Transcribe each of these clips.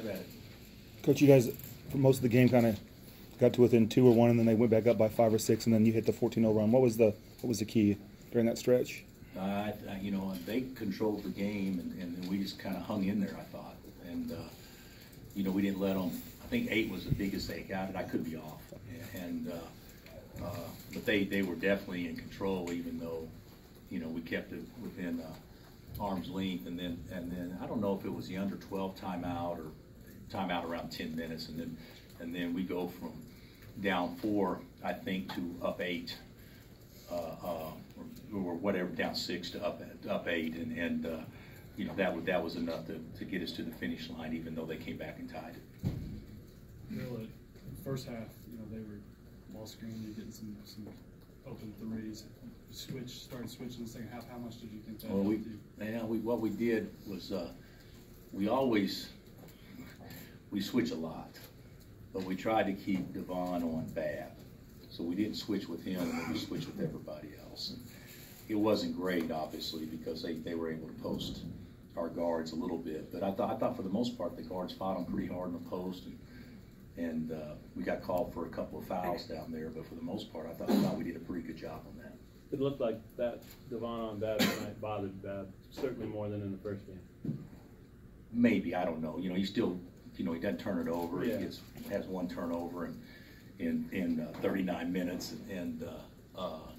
Have at it. Coach, you guys, for most of the game, kind of got to within 2 or 1, and then they went back up by 5 or 6, and then you hit the 14-0 run. What was the key during that stretch? You know, they controlled the game, and we just kind of hung in there, I thought. And, you know, we didn't let them. I think 8 was the biggest they got, and I could be off. But they were definitely in control, even though, you know, we kept it within arm's length. And then I don't know if it was the under 12 timeout or timeout around 10 minutes, and then we go from down 4, I think, to up 8. Or whatever, down 6 to up 8, and you know, that was enough to get us to the finish line, even though they came back and tied it. Bill, in the first half, you know, they were ball screen, you're getting some open threes. Started switching in the second half. How much did you think that helped you? What we did was we switch a lot, but we tried to keep Devon on Bab. So we didn't switch with him, and then we switched with everybody else. And it wasn't great, obviously, because they were able to post our guards a little bit. But I thought for the most part the guards fought them pretty hard in the post, and we got called for a couple of fouls down there. But for the most part, I thought we did a pretty good job on that. It looked like that Devon on Bab tonight bothered Bab certainly more than in the first game. Maybe, I don't know. You know, he still, you know, he doesn't turn it over. Yeah. He has 1 turnover in 39 minutes, and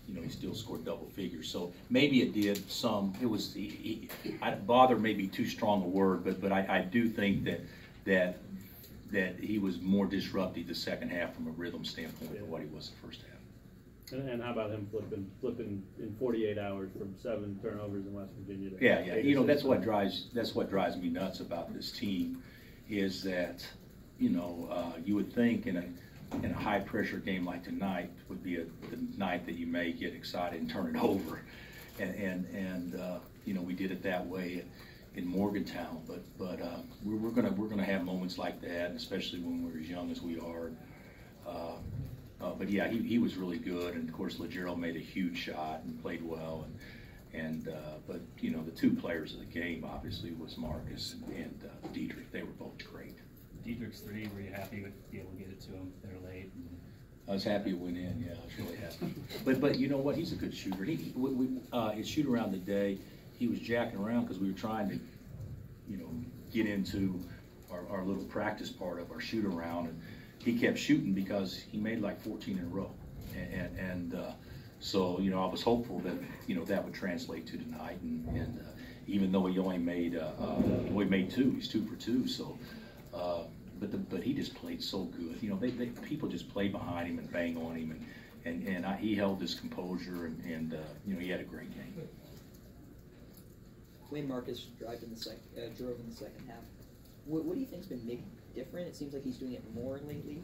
you know, he still scored double figures. So maybe it did some. It was bother, maybe too strong a word, but I do think that he was more disruptive the second half from a rhythm standpoint than what he was the first half. And how about him flipping in 48 hours from 7 turnovers in West Virginia? Yeah. You know, that's what drives me nuts about this team, is that, you know, you would think in a high pressure game like tonight would be the night that you may get excited and turn it over, and you know, we did it that way in Morgantown. But we're gonna have moments like that, and especially when we're as young as we are. But yeah, he was really good, and of course LeGerald made a huge shot and played well, but you know, the 2 players of the game obviously was Marcus and Dietrich. They were both great. Dietrich's 3, were you happy with being able to get it to him there late? I was happy it went in. Yeah, I was really happy. But you know what? He's a good shooter. His shoot around the day, he was jacking around because we were trying to, you know, get into our little practice part of our shoot around, and he kept shooting because he made like 14 in a row, and so, you know, I was hopeful that, you know, that would translate to tonight, and even though he only made 2, he's 2 for 2, so. But he just played so good. You know, people just play behind him and bang on him, and he held his composure, and you know, he had a great game. When Marcus drove in the second half, what do you think's been maybe different? It seems like he's doing it more lately.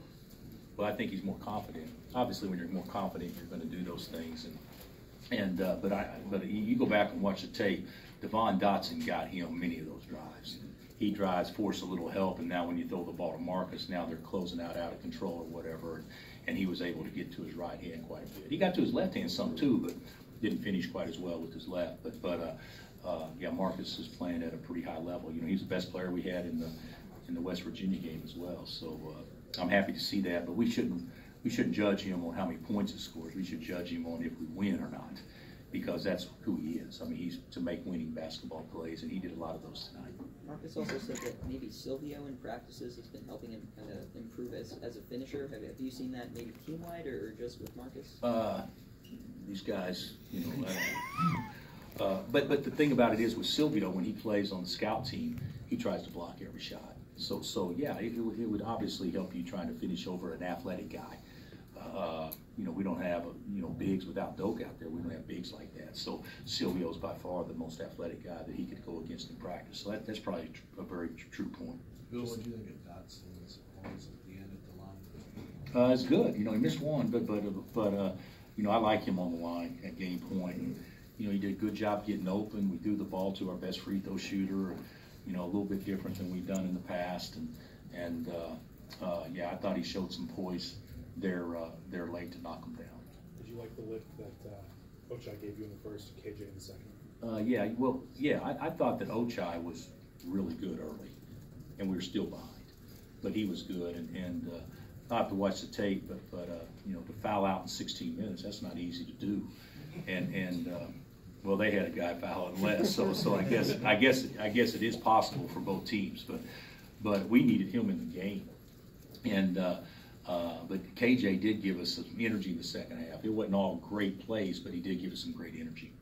Well, I think he's more confident. Obviously, when you're more confident, you're going to do those things. But you go back and watch the tape. Devon Dotson got him many of those drives. He drives, force a little help, and now when you throw the ball to Marcus, now they're closing out of control or whatever, and he was able to get to his right hand quite a bit. He got to his left hand some too, but didn't finish quite as well with his left. But yeah, Marcus is playing at a pretty high level. You know, he's the best player we had in the West Virginia game as well. So I'm happy to see that. But we shouldn't judge him on how many points he scores. We should judge him on if we win or not, because that's who he is. I mean, he's to make winning basketball plays, and he did a lot of those tonight. Marcus also said that maybe Silvio in practices has been helping him kind of improve as a finisher. Have you seen that maybe team-wide or just with Marcus? These guys, you know, but the thing about it is with Silvio, when he plays on the scout team, he tries to block every shot. So yeah, it would obviously help you trying to finish over an athletic guy. You know, we don't have bigs without Doak out there. We don't have bigs like that. So Silvio's by far the most athletic guy that he could go against in practice. So that's probably a very true point. Bill, what do you think of Dotson's performance at the end at the line? It's good. You know, he missed one, but you know, I like him on the line at game point. And, you know, he did a good job getting open. We threw the ball to our best free throw shooter. You know, a little bit different than we've done in the past. And yeah, I thought he showed some poise there late to knock them down. Did you like the lift that Ochai gave you in the first, KJ in the second? Yeah, well, yeah, I thought that Ochai was really good early, and we were still behind. but he was good, and I have to watch the tape, but you know, to foul out in 16 minutes, that's not easy to do, and well, they had a guy foul in less, so I guess it is possible for both teams, but we needed him in the game, and but KJ did give us some energy in the second half. It wasn't all great plays, but he did give us some great energy.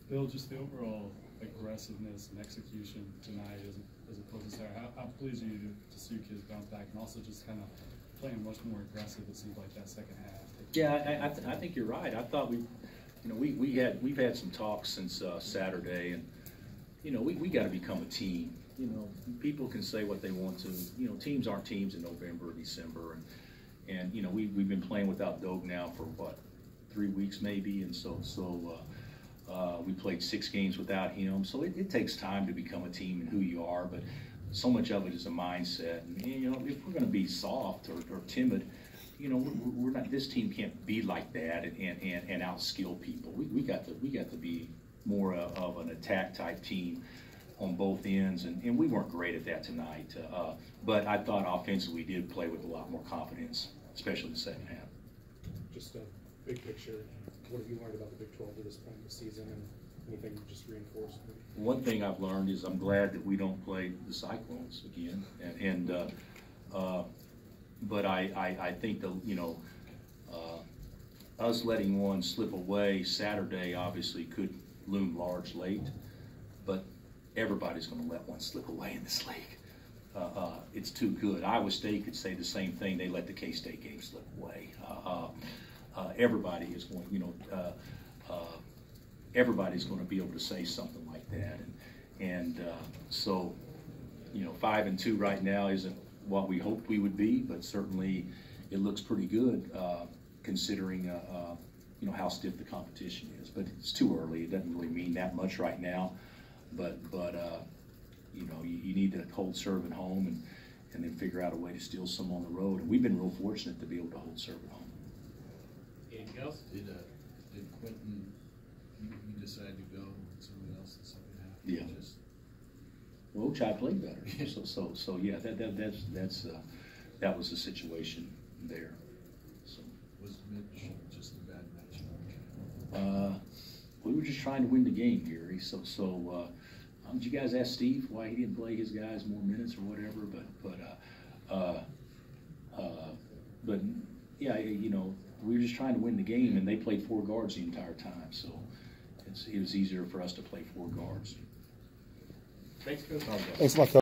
Bill, just the overall aggressiveness and execution tonight as opposed to Saturday. How pleased are you to see your kids bounce back and also just kind of playing much more aggressive? It seems like that second half. Yeah, I think you're right. I thought we've had some talks since Saturday, and you know, we got to become a team. You know, people can say what they want to. You know, teams aren't teams in November or December, and you know, we've been playing without Doug now for what, 3 weeks maybe, and so we played 6 games without him. So it takes time to become a team and who you are, but so much of it is a mindset. And you know, if we're going to be soft or timid, you know, we're not. This team can't be like that and outskill people. We got to be more of an attack type team on both ends, and we weren't great at that tonight. But I thought offensively we did play with a lot more confidence, especially the second half. Just a big picture, what have you learned about the Big 12 to this point in the season, and anything you just reinforced? One thing I've learned is I'm glad that we don't play the Cyclones again, but I think us letting one slip away Saturday obviously could loom large late, but everybody's going to let one slip away in this league. It's too good. Iowa State could say the same thing. They let the K-State game slip away. Everybody is going, you know, everybody's going to be able to say something like that, and so, you know, 5-2 right now isn't what we hoped we would be, but certainly it looks pretty good considering you know, how stiff the competition is. But it's too early. It doesn't really mean that much right now. But you know, you need to hold serve at home and then figure out a way to steal some on the road. And we've been real fortunate to be able to hold serve at home. Anything else? Did Quentin, you decide to go with someone else in the second half? Yeah. Well, Chai played better. So yeah, that was the situation there. So was Mitch just a bad match? We were just trying to win the game, Gary. Did you guys ask Steve why he didn't play his guys more minutes or whatever? But yeah, you know, we were just trying to win the game, and they played 4 guards the entire time. So it was easier for us to play 4 guards. Thanks, Coach. Thanks a lot, Coach.